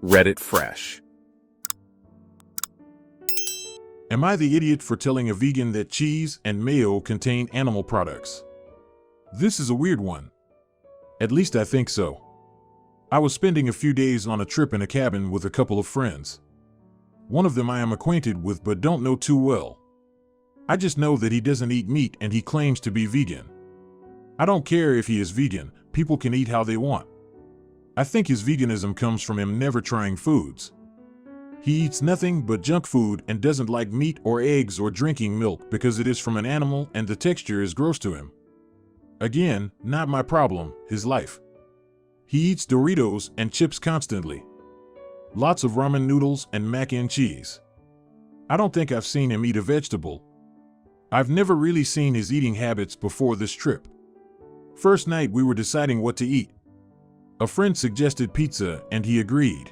Reddit Fresh. Am I the idiot for telling a vegan that cheese and mayo contain animal products? This is a weird one. At least I think so. I was spending a few days on a trip in a cabin with a couple of friends. One of them I am acquainted with but don't know too well. I just know that he doesn't eat meat and he claims to be vegan. I don't care if he is vegan, people can eat how they want. I think his veganism comes from him never trying foods. He eats nothing but junk food and doesn't like meat or eggs or drinking milk because it is from an animal and the texture is gross to him. Again, not my problem, his life. He eats Doritos and chips constantly. Lots of ramen noodles and mac and cheese. I don't think I've seen him eat a vegetable. I've never really seen his eating habits before this trip. First night we were deciding what to eat. A friend suggested pizza and he agreed.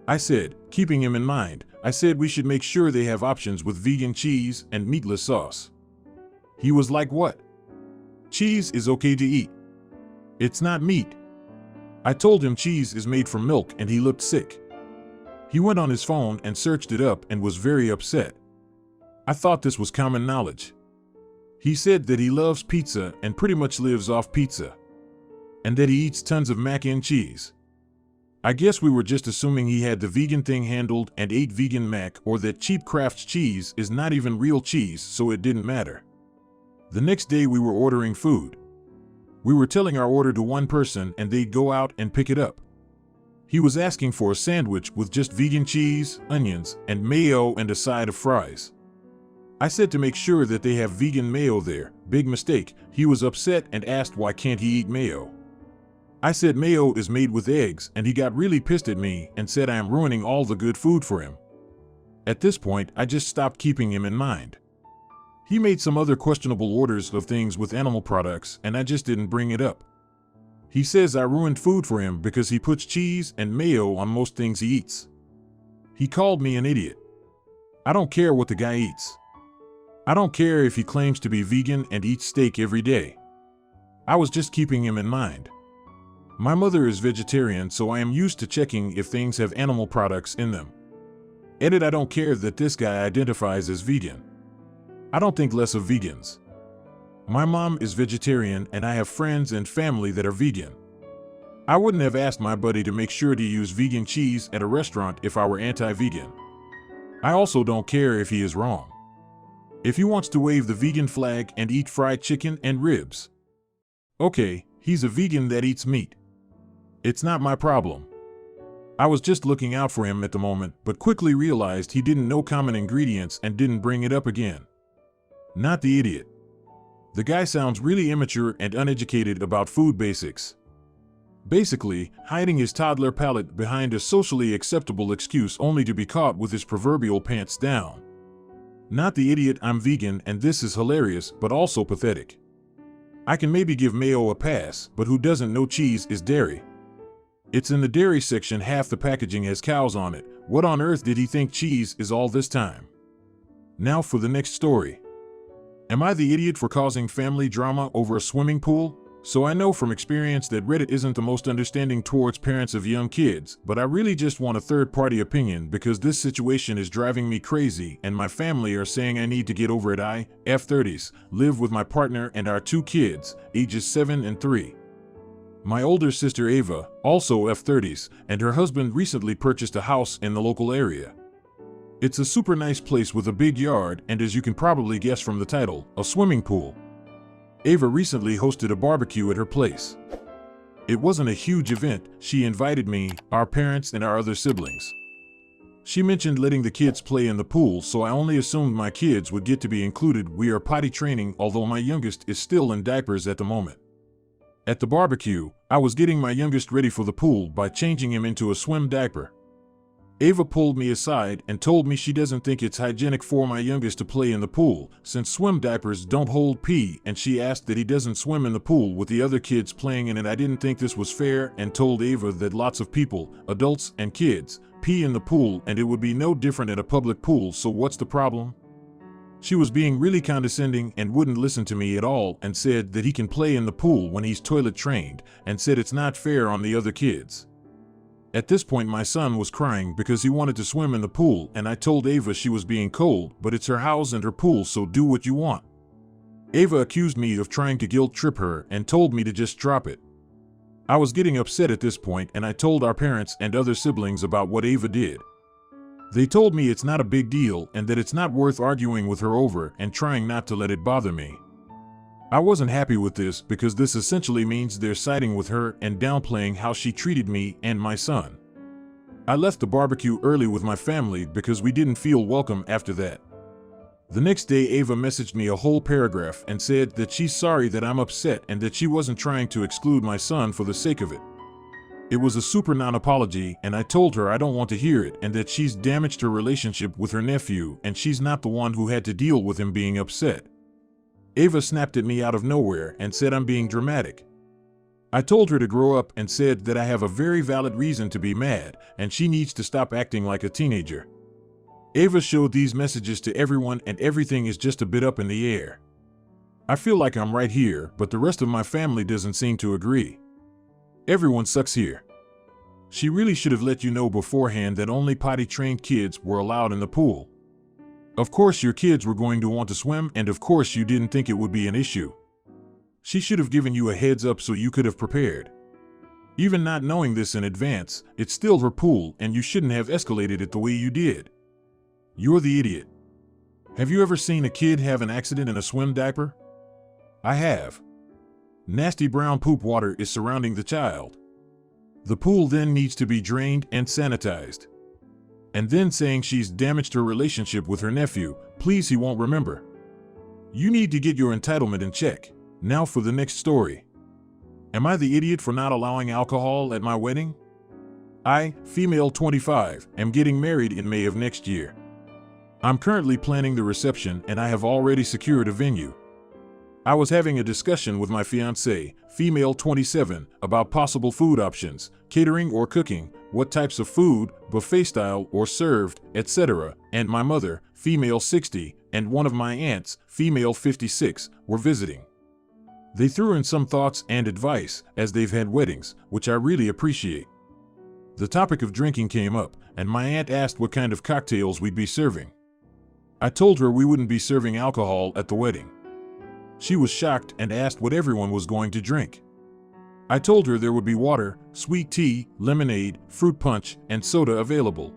I said, keeping him in mind, I said we should make sure they have options with vegan cheese and meatless sauce. He was like, what? Cheese is okay to eat. It's not meat. I told him cheese is made from milk and he looked sick. He went on his phone and searched it up and was very upset. I thought this was common knowledge. He said that he loves pizza and pretty much lives off pizza. And that he eats tons of mac and cheese. I guess we were just assuming he had the vegan thing handled and ate vegan mac, or that cheap Kraft cheese is not even real cheese, so it didn't matter. The next day we were ordering food. We were telling our order to one person and they'd go out and pick it up. He was asking for a sandwich with just vegan cheese, onions, and mayo and a side of fries. I said to make sure that they have vegan mayo there. Big mistake. He was upset and asked why can't he eat mayo. I said mayo is made with eggs and he got really pissed at me and said I am ruining all the good food for him. At this point, I just stopped keeping him in mind. He made some other questionable orders of things with animal products and I just didn't bring it up. He says I ruined food for him because he puts cheese and mayo on most things he eats. He called me an idiot. I don't care what the guy eats. I don't care if he claims to be vegan and eats steak every day. I was just keeping him in mind. My mother is vegetarian, so I am used to checking if things have animal products in them. Edit, I don't care that this guy identifies as vegan. I don't think less of vegans. My mom is vegetarian and I have friends and family that are vegan. I wouldn't have asked my buddy to make sure to use vegan cheese at a restaurant if I were anti-vegan. I also don't care if he is wrong. If he wants to wave the vegan flag and eat fried chicken and ribs. Okay, he's a vegan that eats meat. It's not my problem. I was just looking out for him at the moment, but quickly realized he didn't know common ingredients and didn't bring it up again. Not the idiot. The guy sounds really immature and uneducated about food basics. Basically, hiding his toddler palate behind a socially acceptable excuse only to be caught with his proverbial pants down. Not the idiot, I'm vegan and this is hilarious but also pathetic. I can maybe give mayo a pass, but who doesn't know cheese is dairy? It's in the dairy section, half the packaging has cows on it. What on earth did he think cheese is all this time? Now for the next story. Am I the idiot for causing family drama over a swimming pool? So I know from experience that Reddit isn't the most understanding towards parents of young kids, but I really just want a third-party opinion because this situation is driving me crazy and my family are saying I need to get over it. I, F30s, live with my partner and our 2 kids, ages 7 and 3. My older sister Ava, also F30s, and her husband recently purchased a house in the local area. It's a super nice place with a big yard and, as you can probably guess from the title, a swimming pool. Ava recently hosted a barbecue at her place. It wasn't a huge event. She invited me, our parents, and our other siblings. She mentioned letting the kids play in the pool, so I only assumed my kids would get to be included. We are potty training, although my youngest is still in diapers at the moment. At the barbecue, I was getting my youngest ready for the pool by changing him into a swim diaper. Ava pulled me aside and told me she doesn't think it's hygienic for my youngest to play in the pool, since swim diapers don't hold pee, and she asked that he doesn't swim in the pool with the other kids playing in it. I didn't think this was fair and told Ava that lots of people, adults and kids, pee in the pool and it would be no different at a public pool, so what's the problem? She was being really condescending and wouldn't listen to me at all and said that he can play in the pool when he's toilet trained and said it's not fair on the other kids. At this point, my son was crying because he wanted to swim in the pool, and I told Ava she was being cold, but it's her house and her pool, so do what you want. Ava accused me of trying to guilt trip her and told me to just drop it. I was getting upset at this point, and I told our parents and other siblings about what Ava did. They told me it's not a big deal and that it's not worth arguing with her over and trying not to let it bother me. I wasn't happy with this because this essentially means they're siding with her and downplaying how she treated me and my son. I left the barbecue early with my family because we didn't feel welcome after that. The next day, Ava messaged me a whole paragraph and said that she's sorry that I'm upset and that she wasn't trying to exclude my son for the sake of it. It was a super non-apology, and I told her I don't want to hear it and that she's damaged her relationship with her nephew and she's not the one who had to deal with him being upset. Ava snapped at me out of nowhere and said I'm being dramatic. I told her to grow up and said that I have a very valid reason to be mad and she needs to stop acting like a teenager. Ava showed these messages to everyone and everything is just a bit up in the air. I feel like I'm right here, but the rest of my family doesn't seem to agree. Everyone sucks here. She really should have let you know beforehand that only potty-trained kids were allowed in the pool. Of course your kids were going to want to swim, and of course you didn't think it would be an issue. She should have given you a heads up so you could have prepared. Even not knowing this in advance, it's still her pool and you shouldn't have escalated it the way you did. You're the idiot. Have you ever seen a kid have an accident in a swim diaper? I have. Nasty brown poop water is surrounding the child. The pool then needs to be drained and sanitized. And then saying she's damaged her relationship with her nephew, please, he won't remember. You need to get your entitlement in check. Now for the next story. Am I the idiot for not allowing alcohol at my wedding? I, female 25, am getting married in May of next year. I'm currently planning the reception and I have already secured a venue. I was having a discussion with my fiancée, female 27, about possible food options, catering or cooking, what types of food, buffet style or served, etc., and my mother, female 60, and one of my aunts, female 56, were visiting. They threw in some thoughts and advice, as they've had weddings, which I really appreciate. The topic of drinking came up, and my aunt asked what kind of cocktails we'd be serving. I told her we wouldn't be serving alcohol at the wedding. She was shocked and asked what everyone was going to drink. I told her there would be water, sweet tea, lemonade, fruit punch, and soda available.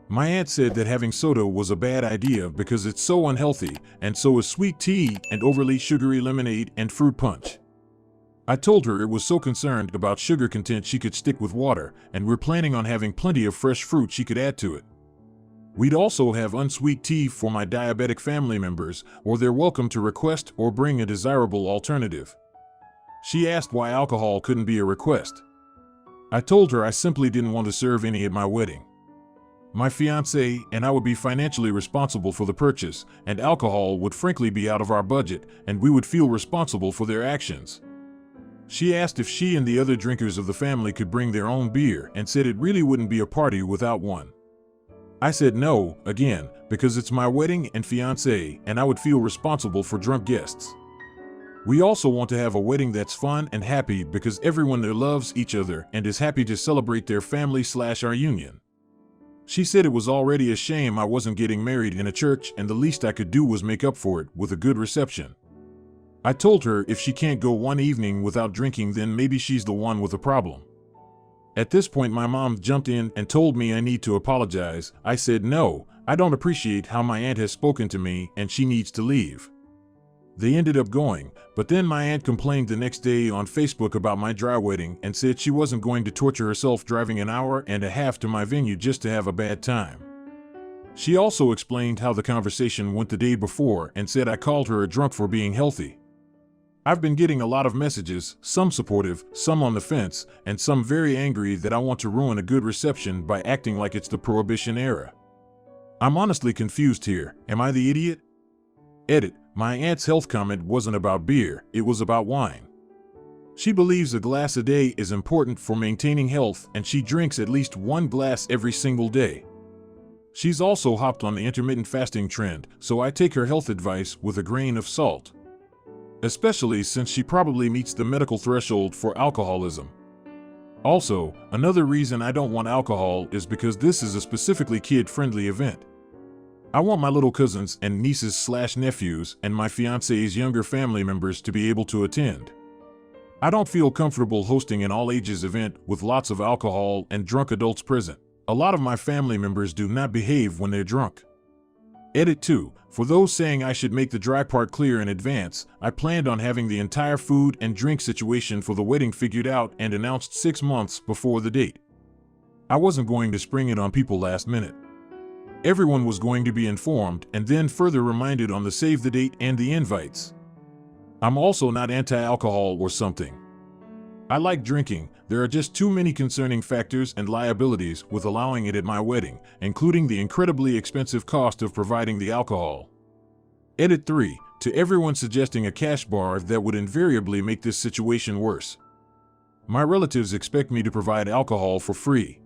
My aunt said that having soda was a bad idea because it's so unhealthy, and so is sweet tea and overly sugary lemonade and fruit punch. I told her it was so concerned about sugar content she could stick with water, and we're planning on having plenty of fresh fruit she could add to it. We'd also have unsweet tea for my diabetic family members, or they're welcome to request or bring a desirable alternative. She asked why alcohol couldn't be a request. I told her I simply didn't want to serve any at my wedding. My fiancé and I would be financially responsible for the purchase, and alcohol would frankly be out of our budget, and we would feel responsible for their actions. She asked if she and the other drinkers of the family could bring their own beer and said it really wouldn't be a party without one. I said no, again, because it's my wedding and fiancé, and I would feel responsible for drunk guests. We also want to have a wedding that's fun and happy because everyone there loves each other and is happy to celebrate their family/our union. She said it was already a shame I wasn't getting married in a church and the least I could do was make up for it with a good reception. I told her if she can't go one evening without drinking, then maybe she's the one with a problem. At this point, my mom jumped in and told me I need to apologize. I said no, I don't appreciate how my aunt has spoken to me and she needs to leave. They ended up going, but then my aunt complained the next day on Facebook about my dry wedding and said she wasn't going to torture herself driving an hour and a half to my venue just to have a bad time. She also explained how the conversation went the day before and said I called her a drunk for being healthy. I've been getting a lot of messages, some supportive, some on the fence, and some very angry that I want to ruin a good reception by acting like it's the Prohibition era. I'm honestly confused here. Am I the idiot? Edit. My aunt's health comment wasn't about beer, it was about wine. She believes a glass a day is important for maintaining health and she drinks at least one glass every single day. She's also hopped on the intermittent fasting trend, so I take her health advice with a grain of salt. Especially since she probably meets the medical threshold for alcoholism. Also, another reason I don't want alcohol is because this is a specifically kid-friendly event. I want my little cousins and nieces/nephews and my fiance's younger family members to be able to attend. I don't feel comfortable hosting an all-ages event with lots of alcohol and drunk adults present. A lot of my family members do not behave when they're drunk. Edit 2. For those saying I should make the dry part clear in advance, I planned on having the entire food and drink situation for the wedding figured out and announced 6 months before the date. I wasn't going to spring it on people last minute. Everyone was going to be informed and then further reminded on the save the date and the invites. I'm also not anti-alcohol or something. I like drinking. There are just too many concerning factors and liabilities with allowing it at my wedding, including the incredibly expensive cost of providing the alcohol. Edit 3. To everyone suggesting a cash bar that would invariably make this situation worse. My relatives expect me to provide alcohol for free.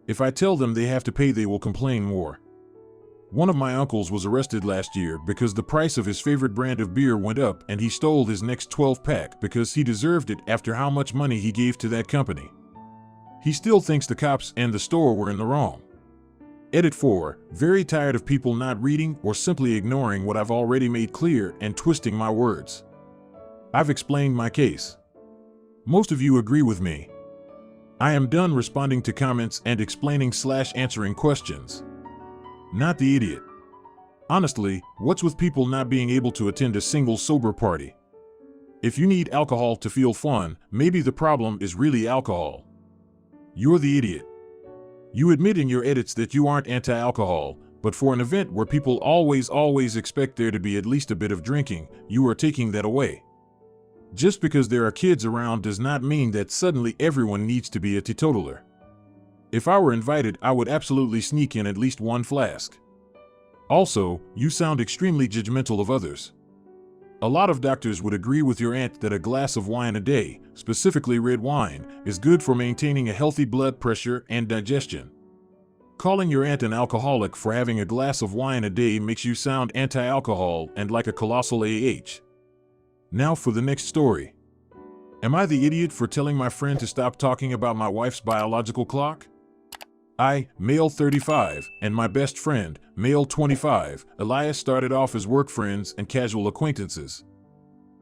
If I tell them they have to pay, they will complain more. One of my uncles was arrested last year because the price of his favorite brand of beer went up and he stole his next 12-pack because he deserved it after how much money he gave to that company. He still thinks the cops and the store were in the wrong. Edit 4. Very tired of people not reading or simply ignoring what I've already made clear and twisting my words. I've explained my case. Most of you agree with me. I am done responding to comments and explaining/answering questions. Not the idiot. Honestly, what's with people not being able to attend a single sober party? If you need alcohol to feel fun, maybe the problem is really alcohol. You're the idiot. You admit in your edits that you aren't anti-alcohol, but for an event where people always expect there to be at least a bit of drinking, you are taking that away. Just because there are kids around does not mean that suddenly everyone needs to be a teetotaler. If I were invited, I would absolutely sneak in at least one flask. Also, you sound extremely judgmental of others. A lot of doctors would agree with your aunt that a glass of wine a day, specifically red wine, is good for maintaining a healthy blood pressure and digestion. Calling your aunt an alcoholic for having a glass of wine a day makes you sound anti-alcohol and like a colossal AH. Now for the next story. Am I the idiot for telling my friend to stop talking about my wife's biological clock? I, male 35, and my best friend, male 25, Elias started off as work friends and casual acquaintances.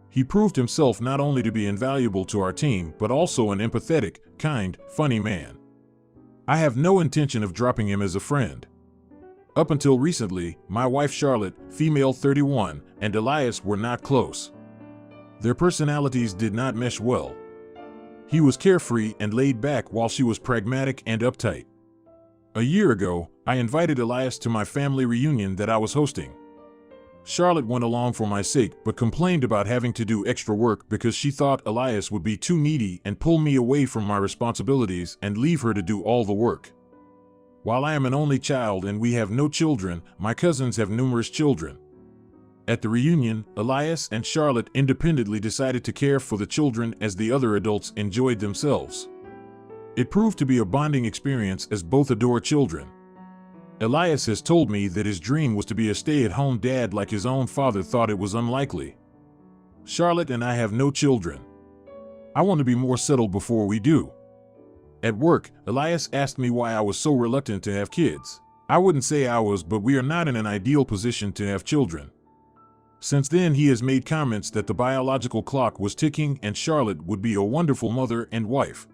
He proved himself not only to be invaluable to our team, but also an empathetic, kind, funny man. I have no intention of dropping him as a friend. Up until recently, my wife Charlotte, female 31, and Elias were not close. Their personalities did not mesh well. He was carefree and laid back while she was pragmatic and uptight. A year ago, I invited Elias to my family reunion that I was hosting. Charlotte went along for my sake but complained about having to do extra work because she thought Elias would be too needy and pull me away from my responsibilities and leave her to do all the work. While I am an only child and we have no children, my cousins have numerous children. At the reunion, Elias and Charlotte independently decided to care for the children as the other adults enjoyed themselves. It proved to be a bonding experience as both adore children. Elias has told me that his dream was to be a stay-at-home dad like his own father thought it was unlikely. Charlotte and I have no children. I want to be more settled before we do. At work, Elias asked me why I was so reluctant to have kids. I wouldn't say I was, but we are not in an ideal position to have children. Since then, he has made comments that the biological clock was ticking and Charlotte would be a wonderful mother and wife.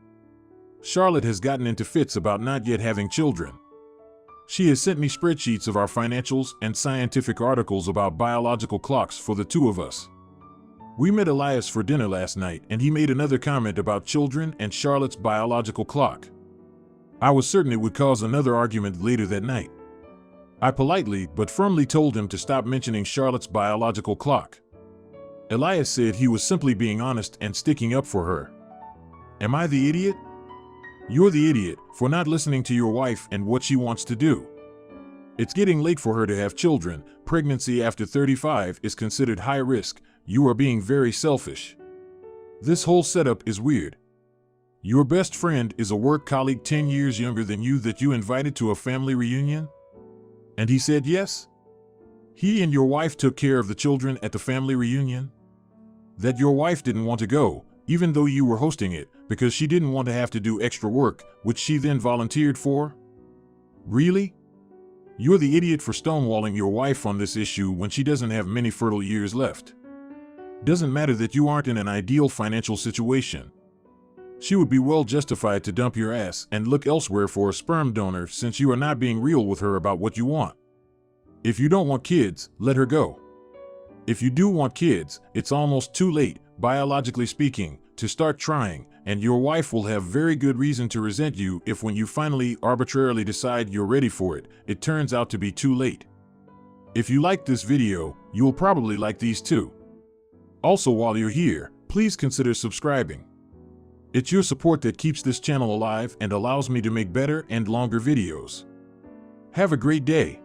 Charlotte has gotten into fits about not yet having children. She has sent me spreadsheets of our financials and scientific articles about biological clocks for the two of us. We met Elias for dinner last night and he made another comment about children and Charlotte's biological clock. I was certain it would cause another argument later that night. I politely but firmly told him to stop mentioning Charlotte's biological clock. Elias said he was simply being honest and sticking up for her. Am I the idiot? You're the idiot for not listening to your wife and what she wants to do. It's getting late for her to have children. Pregnancy after 35 is considered high risk. You are being very selfish. This whole setup is weird. Your best friend is a work colleague 10 years younger than you that you invited to a family reunion? And he said yes? He and your wife took care of the children at the family reunion? That your wife didn't want to go, even though you were hosting it, because she didn't want to have to do extra work, which she then volunteered for? Really? You're the idiot for stonewalling your wife on this issue when she doesn't have many fertile years left. Doesn't matter that you aren't in an ideal financial situation. She would be well justified to dump your ass and look elsewhere for a sperm donor, since you are not being real with her about what you want. If you don't want kids, let her go. If you do want kids, it's almost too late, biologically speaking, to start trying, and your wife will have very good reason to resent you if, when you finally arbitrarily decide you're ready for it, it turns out to be too late. If you liked this video, you'll probably like these too. Also, while you're here, please consider subscribing. It's your support that keeps this channel alive and allows me to make better and longer videos. Have a great day.